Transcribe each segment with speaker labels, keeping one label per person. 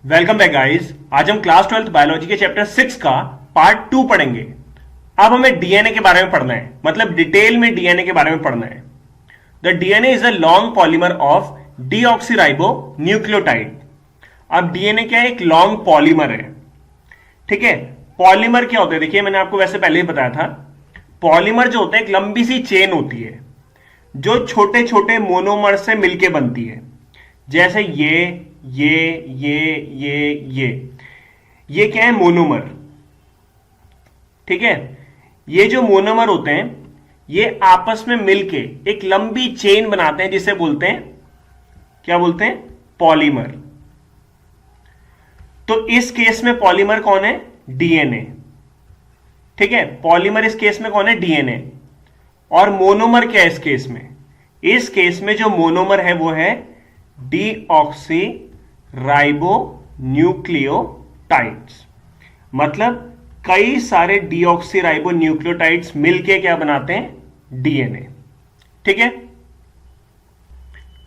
Speaker 1: Welcome back guys. आज हम class 12 biology के चैप्टर 6 का पार्ट 2 पढ़ेंगे। अब हमें डीएनए के बारे में पढ़ना है, मतलब डिटेल में डीएनए के बारे में पढ़ना है। The DNA is a long polymer of deoxyribo nucleotide. अब डीएनए क्या है? एक लॉन्ग पॉलीमर है। ठीक है, पॉलीमर क्या होता है? देखिए, मैंने आपको वैसे पहले ही बताया था, पॉलीमर जो होता है एक लंबी सी चेन होती है जो छोटे छोटे मोनोमर से मिलके बनती है। जैसे ये क्या है? मोनोमर। ठीक है, ये जो मोनोमर होते हैं ये आपस में मिलके एक लंबी चेन बनाते हैं जिसे बोलते हैं, क्या बोलते हैं? पॉलीमर। तो इस केस में पॉलीमर कौन है? डीएनए। ठीक है, पॉलीमर इस केस में कौन है? डीएनए। और मोनोमर क्या है इस केस में? इस केस में जो मोनोमर है वो है डीऑक्सी राइबोन्यूक्लियोटाइड्स। मतलब कई सारे डीऑक्सी राइबोन्यूक्लियोटाइड्स मिलके क्या बनाते हैं? डीएनए। ठीक है,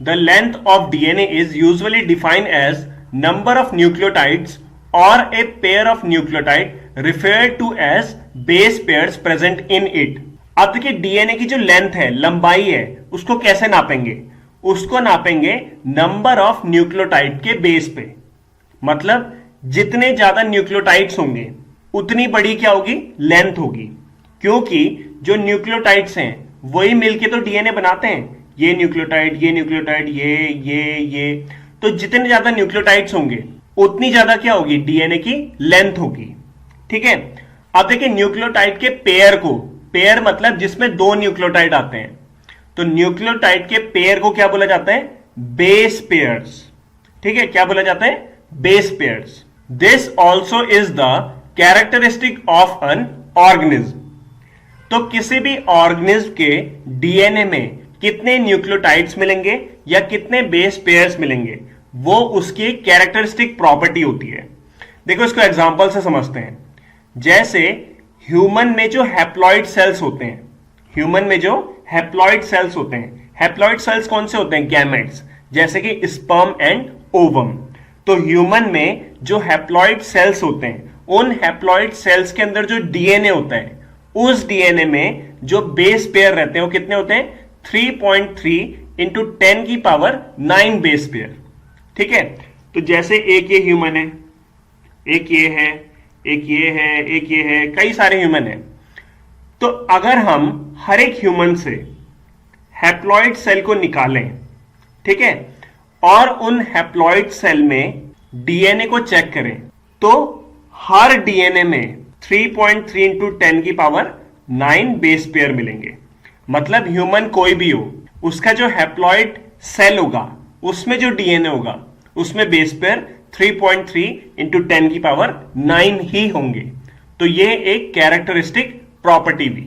Speaker 1: the length of DNA is usually defined as number of nucleotides और a pair of nucleotide referred to as base pairs present in it. अब देखिए, डीएनए की जो लेंथ है, लंबाई है, उसको कैसे नापेंगे? उसको नापेंगे नंबर ऑफ न्यूक्लियोटाइड के बेस पे। मतलब जितने ज्यादा न्यूक्लियोटाइड्स होंगे उतनी बड़ी क्या होगी? लेंथ होगी। क्योंकि जो न्यूक्लियोटाइड्स हैं वही मिलके तो डीएनए बनाते हैं। ये न्यूक्लियोटाइड, ये न्यूक्लियोटाइड, ये तो जितने ज्यादा न्यूक्लियोटाइड्स होंगे उतनी ज्यादा क्या होगी? डीएनए की लेंथ होगी। ठीक है, अब देखिए, न्यूक्लियोटाइड के पेयर को, पेयर मतलब जिसमें दो न्यूक्लियोटाइड आते हैं, तो न्यूक्लियोटाइड के पेयर को क्या बोला जाता है? Base pairs. ठीक है, क्या बोला जाता है? Base pairs. This also is the characteristic of an organism. तो किसी भी ऑर्गेनिज्म के डीएनए में कितने न्यूक्लियोटाइड्स मिलेंगे या कितने बेस पेयर्स मिलेंगे, वो उसकी कैरेक्टरिस्टिक प्रॉपर्टी होती है। देखो, इसको एग्जांपल से समझते हैं। जैसे ह्यूमन में जो हैप्लॉइड सेल्स होते हैं, ह्यूमन में जो हैप्लॉइड सेल्स होते हैं, हैप्लॉइड सेल्स कौन से होते हैं? गैमेट्स, जैसे कि स्पर्म एंड ओवम। तो ह्यूमन में जो हैप्लॉइड सेल्स होते हैं, उन हैप्लॉइड सेल्स के अंदर जो डीएनए होता है, उस डीएनए में जो बेस पेयर रहते हैं वो कितने होते हैं? 3.3 इंटू 10 की पावर 9 बेस पेयर। ठीक है, तो जैसे एक ये ह्यूमन है, एक ये है, एक ये है, एक ये है, कई सारे ह्यूमन है। तो अगर हम हर एक ह्यूमन से हैप्लॉइड सेल को निकालें, ठीक है, और उन हैप्लॉइड सेल में डीएनए को चेक करें, तो हर डीएनए में 3.3 इंटू 10 की पावर 9 बेस पेयर मिलेंगे। मतलब ह्यूमन कोई भी हो, उसका जो हैप्लॉइड सेल होगा उसमें जो डीएनए होगा उसमें बेस पेयर 3.3 इंटू 10 की पावर 9 ही होंगे। तो ये एक कैरेक्टरिस्टिक प्रॉपर्टी भी।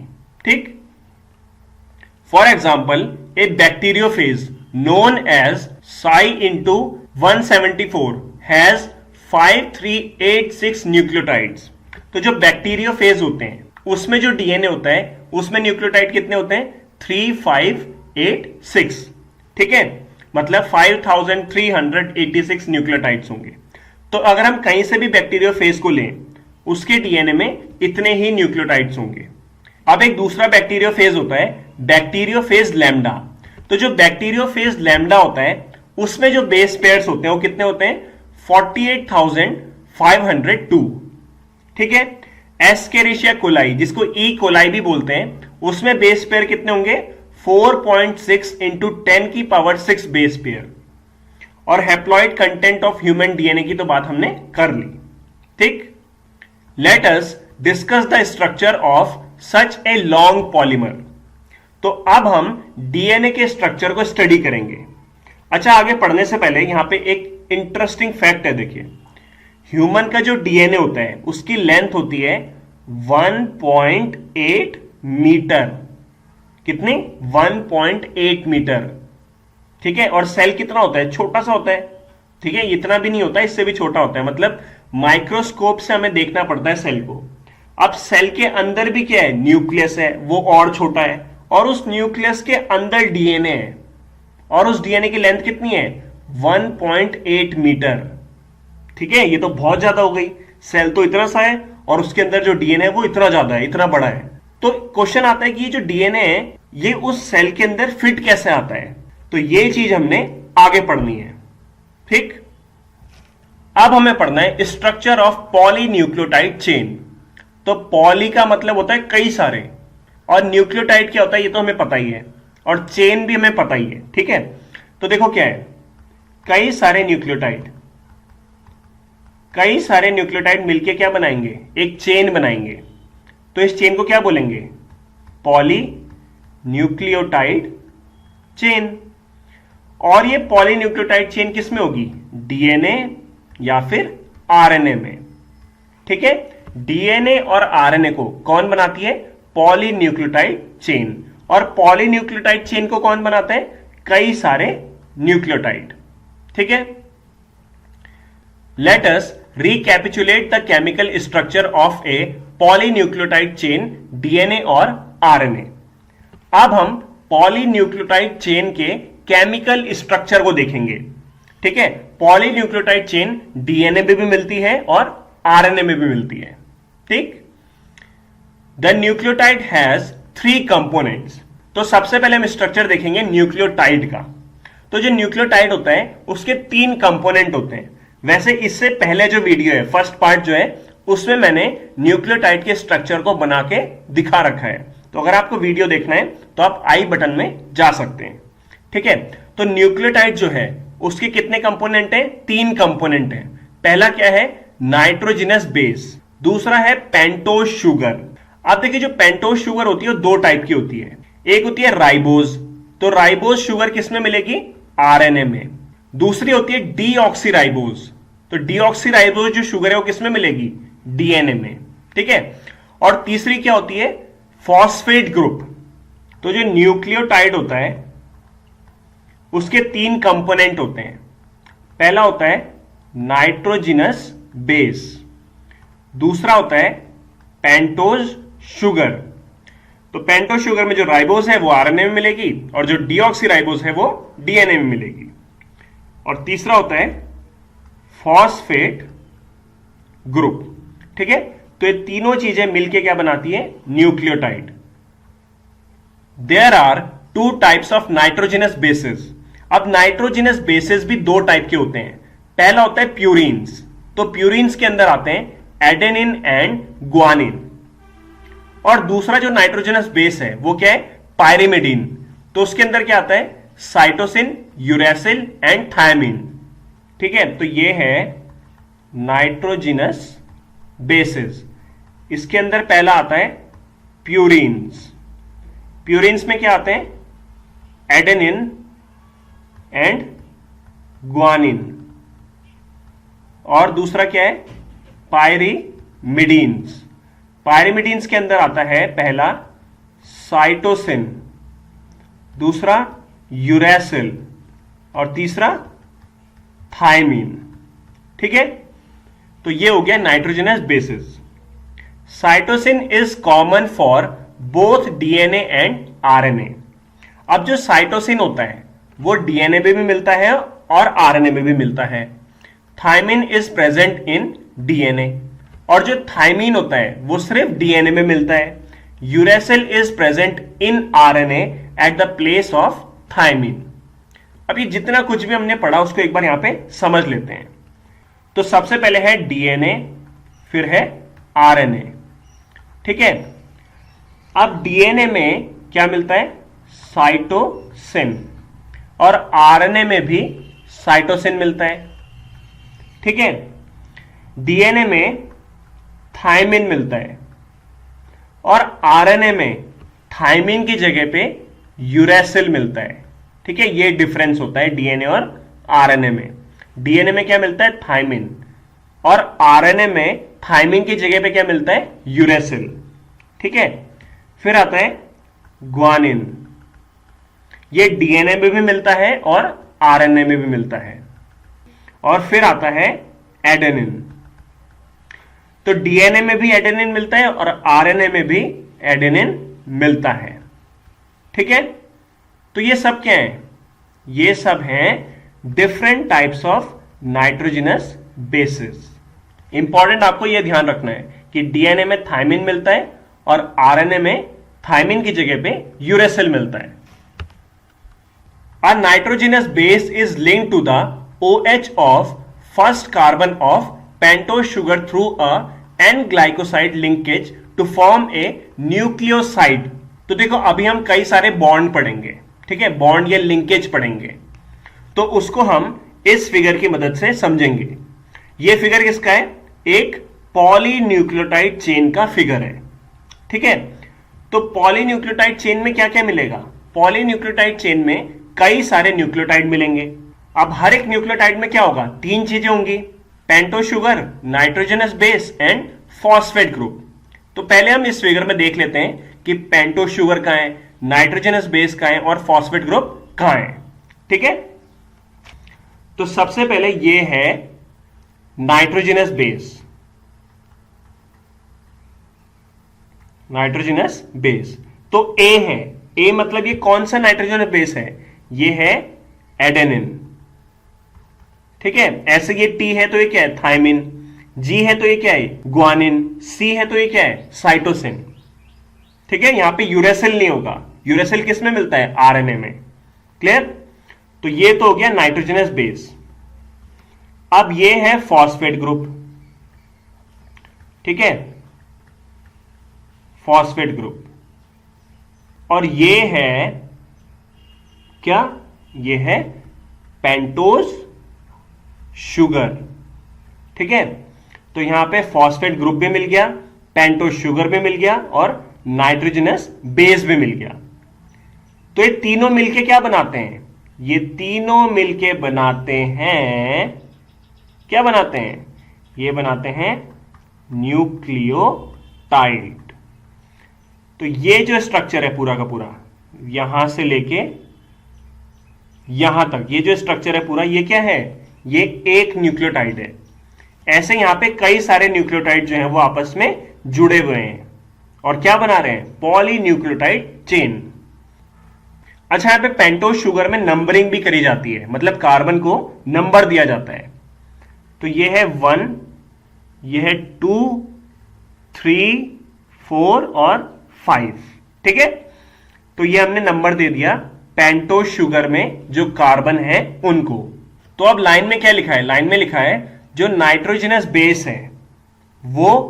Speaker 1: ठीक, for example, a bacteriophage known as psi into 174 has 5386 nucleotides. तो जो बैक्टीरियोफेज होते हैं उसमें जो डीएनए होता है उसमें न्यूक्लियोटाइड कितने होते हैं? 3586। ठीक है, मतलब 5386 न्यूक्लियोटाइड्स होंगे। तो अगर हम कहीं से भी बैक्टीरियोफेज को लें, उसके डीएनए में इतने ही न्यूक्लियोटाइड्स होंगे। अब एक दूसरा बैक्टीरियोफेज होता है बैक्टीरियोफेज लैम्डा। तो जो बैक्टीरियोफेज लैम्डा होता है उसमें जो बेस पेयर्स होते हैं वो कितने होते हैं? 48,502। ठीक है, एस्केरिशिया कोलाई, जिसको ई कोलाई भी बोलते हैं, उसमें बेस पेयर कितने होंगे? 4.6 इंटू 10 की पावर 6 बेस पेयर। और haploid content of human DNA की तो बात हमने कर ली। ठीक, let us discuss the structure of such a long polymer. तो अब हम डीएनए के स्ट्रक्चर को स्टडी करेंगे। अच्छा, आगे पढ़ने से पहले यहां पे एक इंटरेस्टिंग फैक्ट है। देखिए, ह्यूमन का जो डीएनए होता है उसकी लेंथ होती है 1.8 मीटर। कितनी? 1.8 मीटर। ठीक है, और सेल कितना होता है? छोटा सा होता है। ठीक है, इतना भी नहीं होता, इससे भी छोटा होता है। मतलब माइक्रोस्कोप से हमें देखना पड़ता है सेल को। अब सेल के अंदर भी क्या है? न्यूक्लियस है, वो और छोटा है, और उस न्यूक्लियस के अंदर डीएनए है, और उस डीएनए की लेंथ कितनी है? 1.8 मीटर। ठीक है, ये तो बहुत ज्यादा हो गई, सेल तो इतना सा है और उसके अंदर जो डीएनए है वो इतना ज्यादा है, इतना बड़ा है। तो क्वेश्चन आता है कि ये जो डीएनए है ये उस सेल के अंदर फिट कैसे आता है, तो ये चीज हमने आगे पढ़नी है। ठीक, अब हमें पढ़ना है स्ट्रक्चर ऑफ पॉलीन्यूक्लियोटाइड चेन। तो पॉली का मतलब होता है कई सारे, और न्यूक्लियोटाइड क्या होता है ये तो हमें पता ही है, और चेन भी हमें पता ही है। ठीक है, तो देखो क्या है, कई सारे न्यूक्लियोटाइड, कई सारे न्यूक्लियोटाइड मिलके क्या बनाएंगे, एक चेन बनाएंगे। तो इस चेन को क्या बोलेंगे, पॉली न्यूक्लियोटाइड चेन। और ये पॉली न्यूक्लियोटाइड चेन किस में होगी, डीएनए या फिर आरएनए में। ठीक है, डीएनए और आरएनए को कौन बनाती है, पॉली न्यूक्लियोटाइड चेन। और पॉली न्यूक्लियोटाइड चेन को कौन बनाते हैं, कई सारे न्यूक्लियोटाइड। ठीक है, let us recapitulate the chemical structure of a polynucleotide chain DNA और RNA। अब हम पॉलीन्यूक्लियोटाइड चेन के केमिकल स्ट्रक्चर को देखेंगे। ठीक है, पॉलीन्यूक्लियोटाइड चेन डीएनए में भी मिलती है और आरएनए में भी मिलती है। ठीक, द न्यूक्लियोटाइड हैज 3 कंपोनेंट्स। तो सबसे पहले हम स्ट्रक्चर देखेंगे न्यूक्लियोटाइड का। तो जो न्यूक्लियोटाइड होता है उसके 3 कंपोनेंट होते हैं। वैसे इससे पहले जो वीडियो है, फर्स्ट पार्ट जो है, उसमें मैंने न्यूक्लियोटाइड के स्ट्रक्चर को बना के दिखा रखा है। तो अगर आपको वीडियो देखना है तो आप आई बटन में जा सकते हैं। ठीक है, तो न्यूक्लियोटाइड जो है उसके कितने कंपोनेंट हैं, 3 कंपोनेंट हैं। पहला क्या है, नाइट्रोजिनस बेस, दूसरा है पेंटोज शुगर। अब देखिए जो पेंटोज शुगर होती है वो 2 टाइप की होती है, एक होती है राइबोज। तो राइबोज शुगर किसमें मिलेगी, आरएनए में। दूसरी होती है डीऑक्सीराइबोज। तो डीऑक्सीराइबोज जो शुगर है वो किसमें मिलेगी, डीएनए में। ठीक है, और तीसरी क्या होती है, फॉस्फेट ग्रुप। तो जो न्यूक्लियोटाइड होता है उसके 3 कंपोनेंट होते हैं। पहला होता है नाइट्रोजिनस बेस, दूसरा होता है पेंटोज शुगर। तो पेंटोज शुगर में जो राइबोज है वो आरएनए में मिलेगी और जो डीऑक्सीराइबोज है वो डीएनए में मिलेगी। और तीसरा होता है फॉस्फेट ग्रुप। ठीक है, तो ये तीनों चीजें मिलके क्या बनाती है, nucleotide. There are 2 types of nitrogenous bases. अब नाइट्रोजिनस बेसिस भी 2 टाइप के होते हैं। पहला होता है प्यूरिन्स। तो प्यूरिन्स के अंदर आते हैं एडेनिन एंड ग्वानिन। और दूसरा जो नाइट्रोजनस बेस है वो क्या है, पायरिमिडीन। तो उसके अंदर क्या आता है, साइटोसिन, यूरेसिल एंड थायमिन। ठीक है, तो ये है नाइट्रोजिनस बेसिस। इसके अंदर पहला आता है प्यूरिन्स। प्यूरिन्स में क्या आते हैं, एडेनिन एंड ग्वानिन। और दूसरा क्या है, पायरिमिडीन्स। पायरिमिडीन्स के अंदर आता है पहला साइटोसिन, दूसरा यूरेसिल और तीसरा थायमीन। ठीक है, तो ये हो गया nitrogenous bases. Cytosine is common for both DNA and RNA. अब जो साइटोसिन होता है वो डीएनए में भी मिलता है और आरएनए में भी मिलता है। Thymine is present in DNA, और जो थायमीन होता है वो सिर्फ डीएनए में मिलता है। Uracil is present in RNA at the place of thymine. अब ये जितना कुछ भी हमने पढ़ा उसको एक बार यहां पे समझ लेते हैं। तो सबसे पहले है डीएनए, फिर है आरएनए। ठीक है, अब डीएनए में क्या मिलता है, साइटोसिन, और आरएनए में भी साइटोसिन मिलता है। ठीक है, डीएनए में थायमीन मिलता है और आरएनए में थायमीन की जगह पे यूरेसिल मिलता है। ठीक है, ये डिफरेंस होता है डीएनए और आरएनए में। डीएनए में क्या मिलता है, थायमीन, और आरएनए में थायमीन की जगह पे क्या मिलता है, यूरेसिल। ठीक है, फिर आता है ग्वानिन। ये डीएनए में भी मिलता है और आरएनए में भी मिलता है। और फिर आता है एडेनिन। तो डीएनए में भी एडेनिन मिलता है और आरएनए में भी एडेनिन मिलता है। ठीक है, तो ये सब क्या है, ये सब हैं different types of nitrogenous bases. Important आपको यह ध्यान रखना है कि डीएनए में थायमिन मिलता है और आरएनए में थायमिन की जगह पे यूरेसिल मिलता है। A nitrogenous base is linked to the OH of first carbon of pentose sugar through a N-glycoside linkage to form a nucleoside। तो देखो अभी हम कई सारे बॉन्ड पढ़ेंगे, ठीक है, बॉन्ड या लिंकेज पढ़ेंगे, तो उसको हम इस फिगर की मदद से समझेंगे। यह फिगर किसका है? एक पॉलीन्यूक्लियोटाइड चेन का फिगर है, ठीक है। तो पॉलीन्यूक्लियोटाइड चेन में क्या क्या मिलेगा? पॉलीन्यूक्लियोटाइड चेन में कई सारे न्यूक्लियोटाइड मिलेंगे। अब हर एक न्यूक्लियोटाइड में क्या होगा? तीन चीजें होंगी, pentose sugar, nitrogenous base and phosphate group. तो पहले हम इस फिगर में देख लेते हैं कि पेंटोस शुगर कहां है, नाइट्रोजनस बेस कहां है और फॉस्फेट ग्रुप कहां है, ठीक है। तो सबसे पहले ये है नाइट्रोजनस बेस, नाइट्रोजनस बेस तो ए है। ए मतलब ये कौन सा नाइट्रोजनस बेस है? ये है एडेनिन, ठीक है। ऐसे ये टी है तो ये क्या है? थायमिन। जी है तो ये क्या है? ग्वानिन। सी है तो ये क्या है? साइटोसिन, ठीक है। यहां पे यूरेसिल नहीं होगा। यूरेसिल किस में मिलता है? आरएनए में। क्लियर? तो ये तो हो गया नाइट्रोजनस बेस। अब ये है फॉस्फेट ग्रुप, ठीक है, फॉस्फेट ग्रुप। और ये है क्या? ये है पेंटोस शुगर, ठीक है। तो यहां पे फॉस्फेट ग्रुप भी मिल गया, पेंटोस शुगर भी मिल गया और नाइट्रोजनस बेस भी मिल गया। तो ये तीनों मिलके क्या बनाते हैं? ये तीनों मिलके बनाते हैं, क्या बनाते हैं? ये बनाते हैं न्यूक्लियोटाइड। तो ये जो स्ट्रक्चर है पूरा का पूरा, यहां से लेके यहां तक, ये जो स्ट्रक्चर है पूरा, ये क्या है? ये एक न्यूक्लियोटाइड है। ऐसे यहां पे कई सारे न्यूक्लियोटाइड जो हैं वो आपस में जुड़े हुए हैं और क्या बना रहे हैं? Polynucleotide chain. अच्छा, यहां पे पेंटोस शुगर में नंबरिंग भी करी जाती है, मतलब कार्बन को नंबर दिया जाता है। तो ये है 1, ये है 2, 3, 4 और 5, ठीक है। तो ये हमने नंबर दे दिया पेंटोस शुगर में जो कार्बन है उनको। तो अब लाइन में क्या लिखा है? लाइन में लिखा है जो नाइट्रोजनस बेस है वो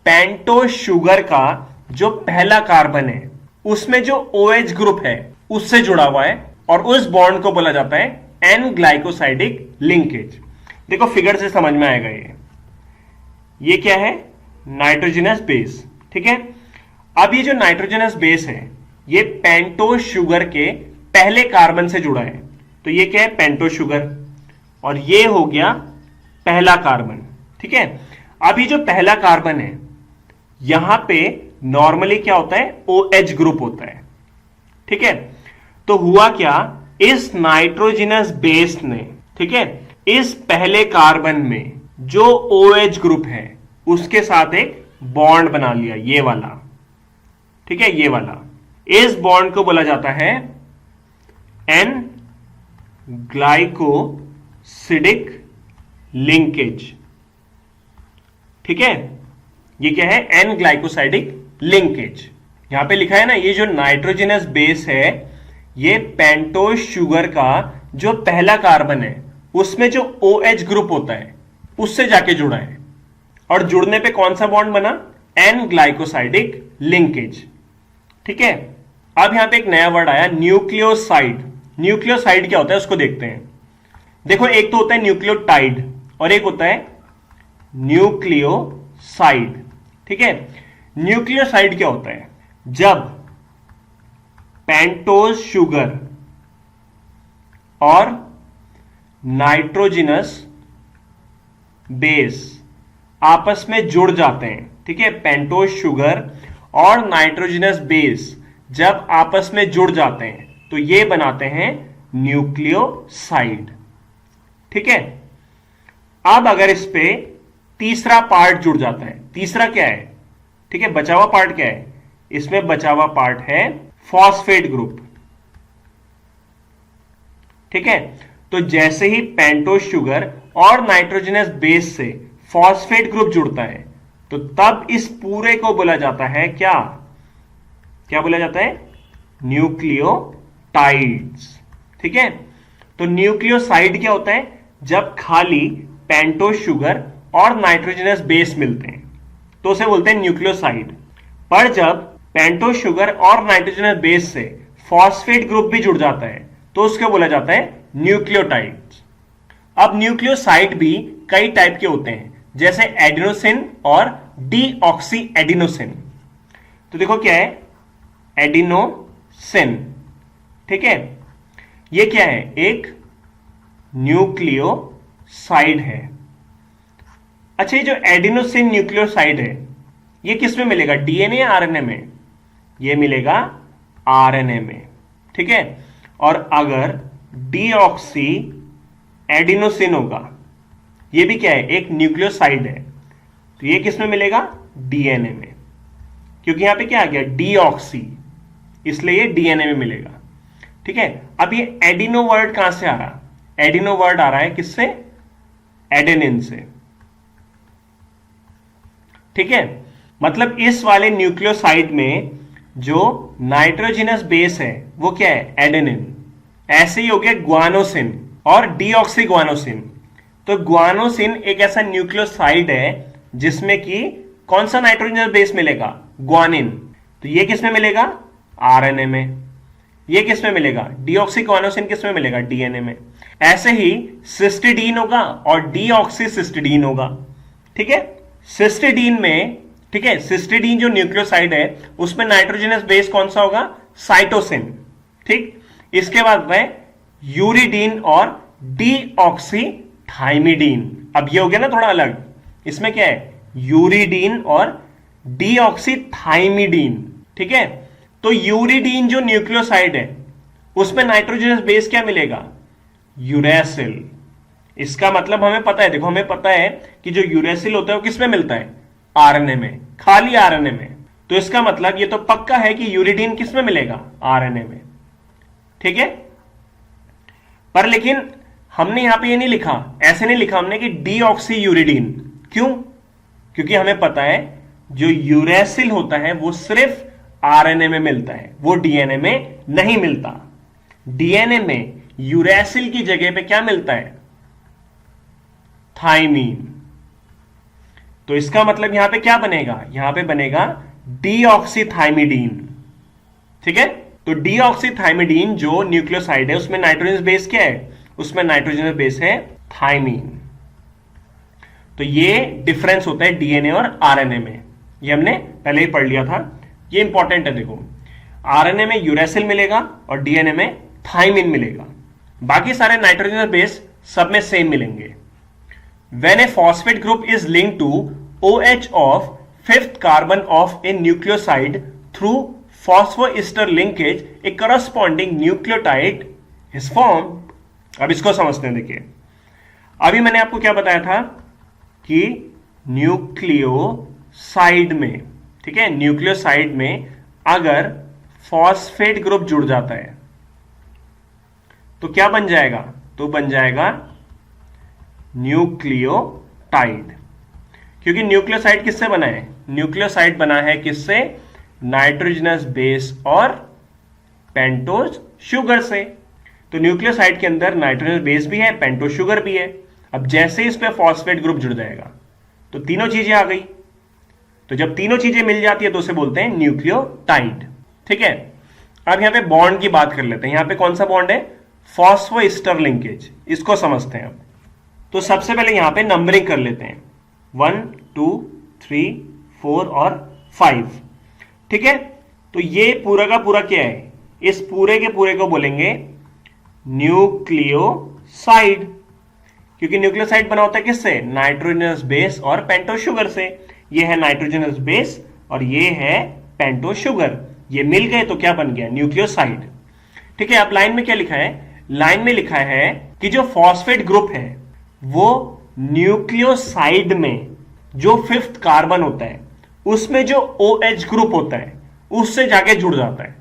Speaker 1: पेंटोस शुगर का जो पहला कार्बन है उसमें जो OH ग्रुप है उससे जुड़ा हुआ है और उस बॉन्ड को बोला जाता है एन ग्लाइकोसाइडिक लिंकेज। देखो फिगर से समझ में आएगा। ये क्या है? नाइट्रोजनस बेस, ठीक है। अब ये जो नाइट्रोजनस बेस है ये पेंटोस शुगर के पहले कार्बन से जुड़ा है। तो ये क्या है? पेंटोस शुगर, और ये हो गया पहला कार्बन, ठीक है। अब ये जो पहला कार्बन है यहां पे नॉर्मली क्या होता है? OH ग्रुप होता है, ठीक है। तो हुआ क्या? इस नाइट्रोजनस बेस ने, ठीक है, इस पहले कार्बन में जो OH ग्रुप है उसके साथ एक बॉन्ड बना लिया, ये वाला, ठीक है, ये वाला। इस बॉन्ड को बोला जाता है एन ग्लाइकोसिडिक लिंकेज, ठीक है। ये क्या है? N glycosidic linkage. यहां पे लिखा है ना, ये जो नाइट्रोजनस बेस है ये पेंटोस शुगर का जो पहला कार्बन है उसमें जो OH ग्रुप होता है उससे जाके जुड़ा है, और जुड़ने पे कौन सा बॉन्ड बना? एन ग्लाइकोसाइडिक लिंकेज, ठीक है। अब यहां पे एक नया वर्ड आया, न्यूक्लियोसाइड। न्यूक्लियोसाइड क्या होता है उसको देखते हैं। देखो, एक तो होता है न्यूक्लियोटाइड और एक होता है न्यूक्लियोसाइड, ठीक है। न्यूक्लियोसाइड क्या होता है? जब पेंटोस शुगर और नाइट्रोजनस बेस आपस में जुड़ जाते हैं, ठीक है। पेंटोस शुगर और नाइट्रोजनस बेस जब आपस में जुड़ जाते हैं तो ये बनाते हैं न्यूक्लियोसाइड, ठीक है। अब अगर इस पे तीसरा पार्ट जुड़ जाता है, तीसरा क्या है? ठीक है, बचा हुआ पार्ट क्या है? इसमें बचा हुआ पार्ट है फॉस्फेट ग्रुप, ठीक है। तो जैसे ही पेंटोज शुगर और नाइट्रोजनस बेस से फॉस्फेट ग्रुप जुड़ता है तो तब इस पूरे को बोला जाता है क्या? क्या बोला जाता है? न्यूक्लियोटाइड्स। ठीक है, तो न्यूक्लियोसाइड क्या होता है? जब खाली पेंटोज शुगर और नाइट्रोजनस बेस मिलते हैं तो उसे बोलते हैं न्यूक्लियोसाइड। पर जब पेंटोज शुगर और नाइट्रोजनस बेस से फॉस्फेट ग्रुप भी जुड़ जाता है तो उसको बोला जाता है न्यूक्लियोटाइड्स। अब न्यूक्लियोसाइड भी कई टाइप के होते हैं, जैसे एडिनोसिन और डीऑक्सी एडिनोसिन। तो देखो क्या है एडिनोसिन, ठीक है, ये क्या है? एक न्यूक्लियोसाइड है। अच्छा, ये जो एडिनोसिन न्यूक्लियोसाइड है ये किस में मिलेगा? डीएनए या आरएनए में? ये मिलेगा आरएनए में। ठीक है, और अगर डीऑक्सी एडिनोसिन होगा, ये भी क्या है? एक न्यूक्लियोसाइड है, तो ये किस में मिलेगा? डीएनए में, क्योंकि यहां पे क्या आ गया? डीऑक्सी, इसलिए ये डीएनए में मिलेगा। ठीक है, अब ये एडिनो वर्ड कहां से आ रहा? एडिनो वर्ड आ रहा है किससे? एडेनिन से। ठीक है, मतलब इस वाले न्यूक्लियोसाइड में जो नाइट्रोजनस बेस है वो क्या है? एडेनिन। ऐसे ही हो गया ग्वानोसिन और डीऑक्सी ग्वानोसिन। तो ग्वानोसिन एक ऐसा न्यूक्लियोसाइड है जिसमें कि कौन सा नाइट्रोजनस बेस मिलेगा? ग्वानिन। तो ये किस में मिलेगा? आरएनए में। ये किस में मिलेगा? डीऑक्सी ग्वानोसिन किस में मिलेगा? डीएनए में। ऐसे ही सिस्टिडीन होगा और डीऑक्सी सिस्टिडीन होगा। ठीक है, सिस्टिडीन में, ठीक है, सिस्टिडीन जो न्यूक्लियोसाइड है उसमें नाइट्रोजनस बेस कौन सा होगा? साइटोसिन। ठीक, इसके बाद है यूरिडीन और डीऑक्सी थाइमिडीन। अब ये हो गया ना थोड़ा अलग, इसमें क्या है? यूरिडीन और डीऑक्सी थाइमिडीन। ठीक है, तो यूरिडीन जो न्यूक्लियोसाइड है उसमें नाइट्रोजनस बेस क्या मिलेगा? यूरेसिल। इसका मतलब हमें पता है, देखो हमें पता है कि जो यूरेसिल होता है वो किसमें मिलता है? आरएनए में, खाली आरएनए में। तो इसका मतलब ये तो पक्का है कि यूरिडीन किसमें मिलेगा? आरएनए में। ठीक है, पर लेकिन हमने यहां पे ये नहीं लिखा, ऐसे नहीं लिखा हमने कि डीऑक्सी यूरिडीन। क्यों? क्योंकि हमें पता है जो यूरेसिल होता है वो सिर्फ आरएनए में मिलता है, वो डीएनए में नहीं मिलता। डीएनए में यूरेसिल की जगह पे क्या मिलता है? थाइमीन। तो इसका मतलब यहां पे क्या बनेगा? यहां पे बनेगा डीऑक्सीथाइमिडीन। ठीक है, तो डीऑक्सीथाइमिडीन जो न्यूक्लियोसाइड है उसमें नाइट्रोजनस बेस क्या है? उसमें नाइट्रोजनस बेस है थाइमीन। तो ये डिफरेंस होता है डीएनए और आरएनए में, ये हमने पहले ही पढ़ लिया था, ये इंपॉर्टेंट है। देखो आरएनए में यूरेसिल मिलेगा और डीएनए में थाइमिन मिलेगा, बाकी सारे नाइट्रोजनस बेस सब में सेम मिलेंगे। When a phosphate group is linked to OH of fifth carbon of a nucleoside through phosphoester linkage, a corresponding nucleotide is formed। अब इसको समझते हैं। देखिए अभी मैंने आपको क्या बताया था कि न्यूक्लियोसाइड में, ठीक है, न्यूक्लियोसाइड में अगर फॉस्फेट ग्रुप जुड़ जाता है तो क्या बन जाएगा? तो बन जाएगा न्यूक्लियोटाइड। क्योंकि न्यूक्लियोसाइड किससे बना है? न्यूक्लियोसाइड बना है किससे? नाइट्रोजनस बेस और पेंटोज शुगर से। तो न्यूक्लियोसाइड के अंदर नाइट्रोजनस बेस भी है, पेंटोज शुगर भी है। अब जैसे इस पे फॉस्फेट ग्रुप जुड़ जाएगा तो तीनों चीजें आ गई। तो जब तीनों चीजें मिल जाती है तो उसे बोलते हैं न्यूक्लियोटाइड। ठीक है, अब यहां पे बॉन्ड की बात कर लेते हैं। यहां पे कौन सा बॉन्ड है? Phosphoester linkage. इसको समझते हैं अब। तो सबसे पहले यहां पे नंबरिंग कर लेते हैं, 1 2 3 4 और 5। ठीक है, तो ये पूरा का पूरा क्या है? इस पूरे के पूरे को बोलेंगे न्यूक्लियोसाइड, क्योंकि न्यूक्लियोसाइड बना होता है किससे? नाइट्रोजनस बेस और पेंटोज शुगर से। ये है नाइट्रोजनस बेस और ये है पेंटोज शुगर, ये मिल गए तो क्या बन गया? न्यूक्लियोसाइड। ठीक है, अब लाइन में क्या लिखा है? लाइन में लिखा है कि जो फॉस्फेट ग्रुप है वो न्यूक्लियोसाइड में जो 5th कार्बन होता है उसमें जो OH ग्रुप होता है उससे जाके जुड़ जाता है,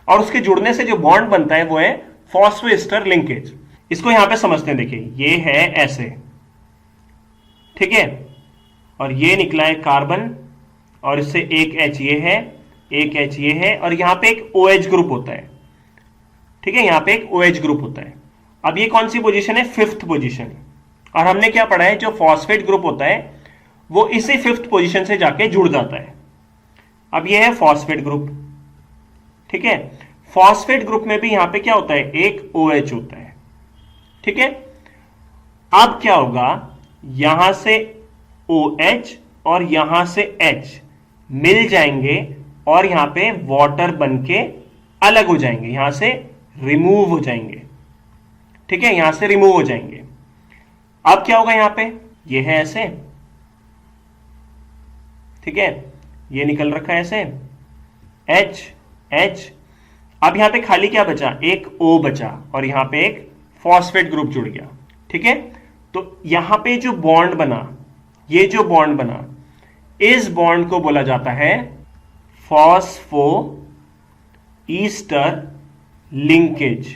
Speaker 1: और उसके जुड़ने से जो बॉन्ड बनता है वो है फॉस्फोएस्टर लिंकेज। इसको यहां पे समझते हैं, देखिए ये है ऐसे, ठीक है, और ये निकला है कार्बन, और इससे एक H ये है, एक H ये है, और यहां पे एक OH ग्रुप होता है, ठीक है, यहां पे एक OH ग्रुप होता है। अब ये कौन सी पोजीशन है? Fifth position. और हमने क्या पढ़ा है, जो फॉस्फेट ग्रुप होता है वो इसी फिफ्थ पोजीशन से जाके जुड़ जाता है। अब ये है फॉस्फेट ग्रुप, ठीक है। फॉस्फेट ग्रुप में भी यहां पे क्या होता है, एक OH होता है, ठीक है। अब क्या होगा, यहां से OH और यहां से H मिल जाएंगे और यहां पे वाटर बन के अलग हो जाएंगे, यहां से रिमूव हो जाएंगे, ठीक है, यहां से रिमूव हो जाएंगे। अब क्या होगा, यहां पे ये है ऐसे, ठीक है, ये निकल रखा है ऐसे, H H। अब यहां पे खाली क्या बचा, एक O बचा, और यहां पे एक फॉस्फेट ग्रुप जुड़ गया, ठीक है। तो यहां पे जो बॉन्ड बना, ये जो बॉन्ड बना, इस बॉन्ड को बोला जाता है फॉस्फो ईस्टर लिंकेज।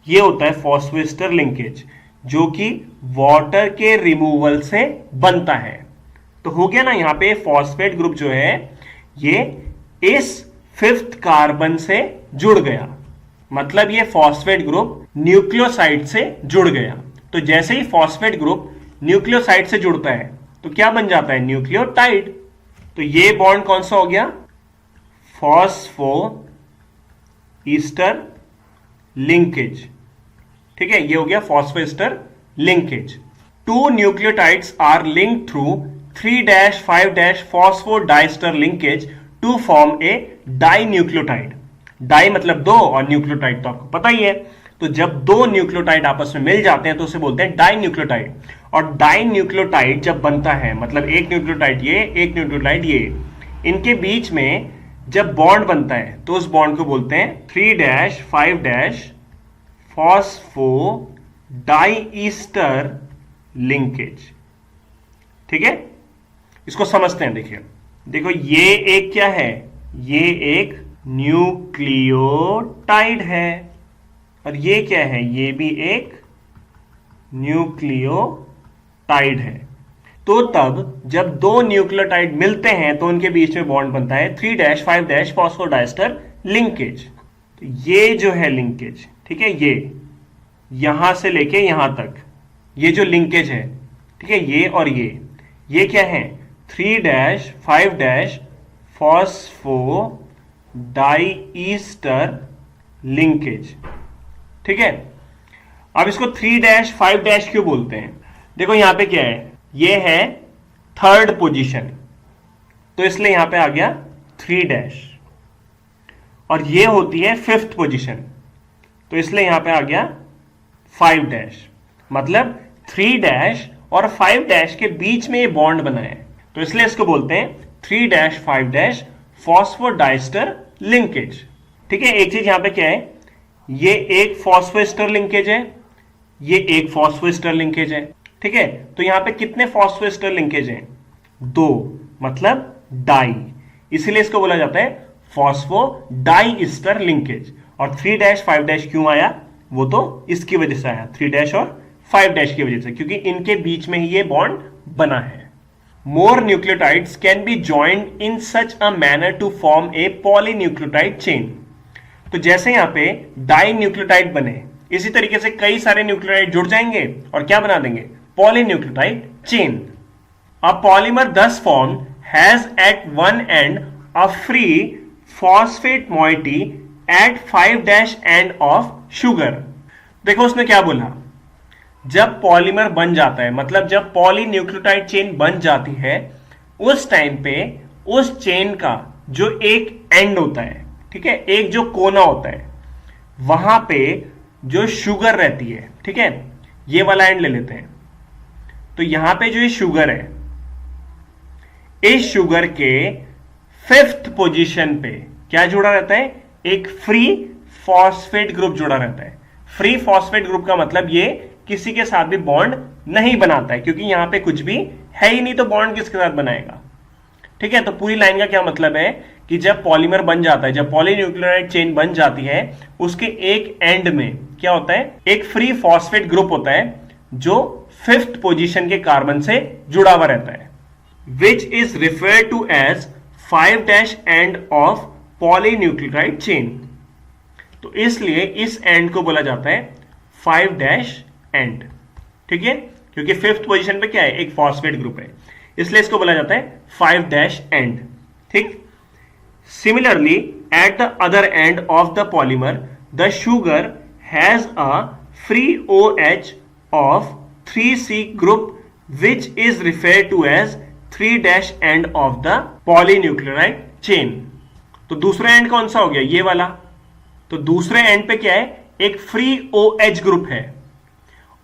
Speaker 1: ये होता है फॉस्फोईस्टर लिंकेज, जो कि वाटर के रिमूवल से बनता है। तो हो गया ना, यहां पे फॉस्फेट ग्रुप जो है ये इस फिफ्थ कार्बन से जुड़ गया, मतलब ये फॉस्फेट ग्रुप न्यूक्लियोसाइड से जुड़ गया। तो जैसे ही फॉस्फेट ग्रुप न्यूक्लियोसाइड से जुड़ता है तो क्या बन जाता है, न्यूक्लियोटाइड। तो ये बॉन्ड कौन सा हो गया, फॉस्फो ईस्टर लिंकेज, ठीक है, ये हो गया phosphoester linkage. Two nucleotides are linked through 3-5- phosphodiester linkage to form a dinucleotide. Di मतलब दो, और न्यूक्लियोटाइड तो आपको पता ही है। तो जब दो न्यूक्लियोटाइड आपस में मिल जाते हैं तो उसे बोलते हैं डाई न्यूक्लियोटाइड। और डाई न्यूक्लियोटाइड जब बनता है, मतलब एक न्यूक्लियोटाइड ये, एक न्यूक्लियोटाइड ये, इनके बीच में जब बॉन्ड बनता है तो उस बॉन्ड को बोलते हैं 3-5- फॉस्फो डाई ईस्टर लिंकेज, ठीक है। इसको समझते हैं, देखिए देखो, ये एक क्या है, ये एक न्यूक्लियोटाइड है, और ये क्या है, ये भी एक न्यूक्लियोटाइड है। तो तब जब दो न्यूक्लियोटाइड मिलते हैं तो उनके बीच में बॉन्ड बनता है 3-5- फॉस्फोडाइस्टर लिंकेज। तो ये जो है लिंकेज, ठीक है, ये यहां से लेके यहां तक ये जो लिंकेज है, ठीक है, ये और ये क्या है, 3-5- फॉस्फो डाईईस्टर लिंकेज, ठीक है। अब इसको 3-5- क्यों बोलते हैं, देखो यहां पे क्या है, ये है थर्ड पोजीशन, तो इसलिए यहां पे आ गया 3-, और ये होती है फिफ्थ पोजीशन, तो इसलिए यहां पे आ गया 5-। मतलब 3- और 5- के बीच में ये बॉन्ड बना है, तो इसलिए इसको बोलते हैं 3-5- फॉस्फोडाइस्टर लिंकेज, ठीक है। एक चीज यहां पे क्या है, ये एक फॉस्फोएस्टर लिंकेज है, ये एक फॉस्फोएस्टर लिंकेज है, ठीक है। तो यहां पे कितने फॉस्फोएस्टर लिंकेज हैं, 2, मतलब डाई, इसीलिए इसको बोला जाता है फॉस्फो डाईईस्टर लिंकेज। और 3-5- क्यों आया, वो तो इसकी वजह से आया, 3- और 5- की वजह से, क्योंकि इनके बीच में ही ये बॉन्ड बना है। More nucleotides can be joined in such a manner to form a polynucleotide chain। तो जैसे यहां पे डाई न्यूक्लियोटाइड बने, इसी तरीके से कई सारे न्यूक्लियोटाइड जुड़ जाएंगे और क्या बना देंगे, polynucleotide chain. A polymer thus formed has at one end a free phosphate moiety at 5- end of sugar। देखो उसने क्या बोला, जब पॉलीमर बन जाता है, मतलब जब पॉलीन्यूक्लियोटाइड चेन बन जाती है, उस टाइम पे उस चेन का जो एक एंड होता है, ठीक है, एक जो कोना होता है, वहां पे जो शुगर रहती है, ठीक है, ये वाला एंड ले लेते हैं। तो यहां पे जो ये शुगर है, इस शुगर के फिफ्थ पोजीशन पे क्या जुड़ा रहता है, एक फ्री फॉस्फेट ग्रुप जुड़ा रहता है। फ्री फॉस्फेट ग्रुप का मतलब ये किसी के साथ भी बॉन्ड नहीं बनाता है, क्योंकि यहां पे कुछ भी है ही नहीं, तो बॉन्ड किसके साथ बनाएगा, ठीक है। तो पूरी लाइन का क्या मतलब है कि जब पॉलीमर बन जाता है, जब पॉलीन्यूक्लियोटाइड चेन बन जाती है, उसके एक एंड में क्या होता है, एक फ्री फॉस्फेट ग्रुप होता है जो 5th पोजीशन के कार्बन से जुड़ा हुआ रहता है, which is referred to as 5' end of polynucleotide chain. तो इसलिए इस एंड को बोला जाता है 5' एंड, ठीक है, क्योंकि 5th पोजीशन पे क्या है, एक फॉस्फेट ग्रुप है, इसलिए इसको बोला जाता है 5' एंड, ठीक। Similarly at the other end of the polymer the sugar has a free OH of 3C group which is referred to as 3' end of the polynucleotide chain। तो दूसरा एंड कौन सा हो गया, ये वाला। तो दूसरे एंड पे क्या है, एक फ्री OH ग्रुप है,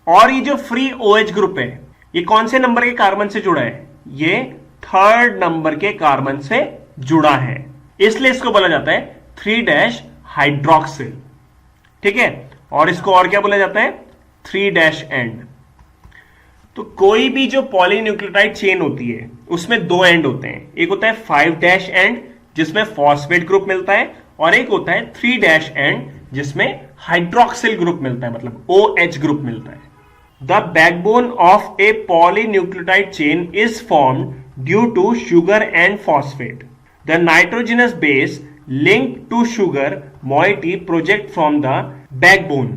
Speaker 1: और ये जो फ्री OH ग्रुप है ये कौन से नंबर के कार्बन से जुड़ा है, ये 3rd नंबर के कार्बन से जुड़ा है, इसलिए इसको बोला जाता है 3' हाइड्रोक्सिल, ठीक है। और इसको और क्या बोला जाता है, 3' एंड। तो कोई भी जो पॉलीन्यूक्लियोटाइड चेन होती है उसमें दो एंड होते हैं, एक होता है 5' एंड जिसमें फॉस्फेट ग्रुप मिलता है, और एक होता है 3' एंड जिसमें हाइड्रोक्सिल ग्रुप मिलता है, मतलब OH ग्रुप मिलता है। The backbone of a polynucleotide chain is formed due to sugar and phosphate. The nitrogenous base link to sugar moiety project from the backbone.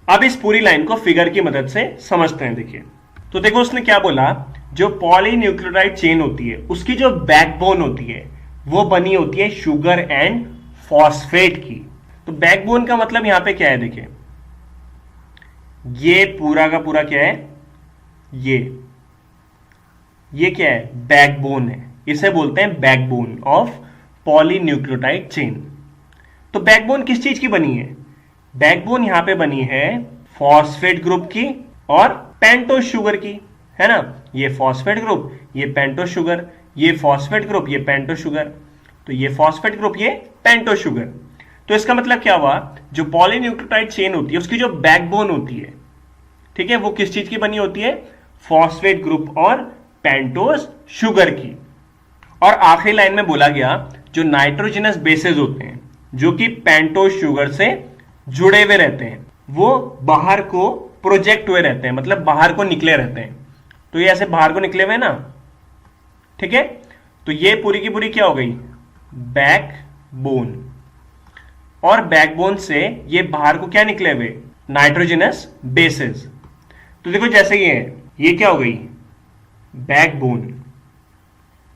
Speaker 1: अब इस पूरी लाइन को फिगर की मदद से समझते हैं। देखिए, तो देखो उसने क्या बोला, जो पॉलीन्यूक्लियोटाइड चेन होती है उसकी जो बैकबोन होती है वो बनी होती है शुगर एंड फॉस्फेट की। तो बैकबोन का मतलब यहां पे क्या है, देखिए ये पूरा का पूरा क्या है, ये क्या है, बैकबोन है, इसे बोलते हैं बैकबोन ऑफ पॉलीन्यूक्लियोटाइड चेन। तो बैकबोन किस चीज की बनी है, बैकबोन यहां पे बनी है फॉस्फेट ग्रुप की और पेंटोस शुगर की, है ना। ये फॉस्फेट ग्रुप, ये पेंटोस शुगर, ये फॉस्फेट ग्रुप, ये पेंटोस शुगर, तो ये फॉस्फेट ग्रुप, ये पेंटोस शुगर। तो इसका मतलब क्या हुआ, जो पॉलीन्यूक्लियोटाइड चेन होती है उसकी जो बैकबोन होती है, ठीक है, वो किस चीज की बनी होती है, फॉस्फेट ग्रुप और पेंटोस शुगर की। और आखिरी लाइन में बोला गया जो नाइट्रोजनस बेसेस होते हैं जो कि पेंटोस शुगर से जुड़े हुए रहते हैं वो बाहर को प्रोजेक्ट हुए रहते हैं, मतलब बाहर को निकले रहते हैं। तो ये ऐसे बाहर को निकले हुए ना, ठीक है। तो ये पूरी की पूरी क्या हो गई, बैकबोन, और बैकबोन से ये बाहर को क्या निकले हुए, नाइट्रोजनस बेसेस। तो देखो जैसे ये क्या हो गई, बैकबोन,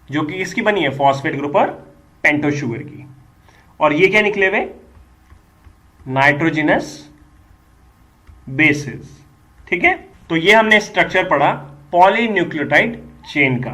Speaker 1: जो कि इसकी बनी है फॉस्फेट ग्रुप और पेंटोस शुगर की, और ये क्या निकले हुए, नाइट्रोजनस बेसेस, ठीक है। तो ये हमने स्ट्रक्चर पढ़ा पॉलीन्यूक्लियोटाइड चेन का।